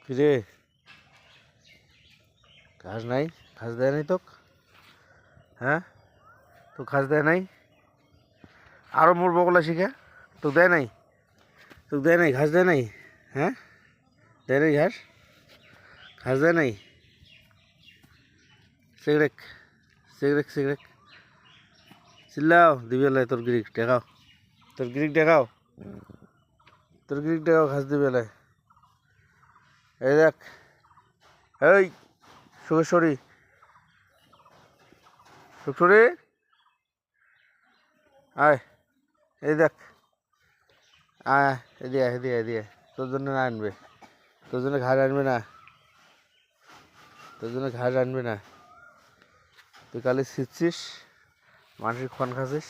কিরে ঘাস নাই? ঘাস দেয় নাই তোক? হ্যাঁ, তো ঘাস দেয় নাই? আরো মরবো বলা শিখে তোক দেয় নাই? তোক দেয় নাই? ঘাস দেয় নাই? হ্যাঁ, দেয় নাই ঘাস? ঘাস দেয় নাই? সিগারেট সিগারেট সিগারেট চিল্লাও দিবে লাই তোর গিরিক দেখাও, তোর গিরিক দেখাও, তোর গিরিক দেখাও, ঘাস দিবে লাই। এই দেখ, এই সুখেশ্বরী, সুখেশ্বরী আয়, এই দেখ, আয় এদিকে এদিকে এদিকে, তোর জন্য না আনবে, তোর জন্য ঘাস আনবে না, তোর জন্য ঘাস আনবে না। তুই কালি ছিটছিস, মানুষের খন খাচ্ছিস।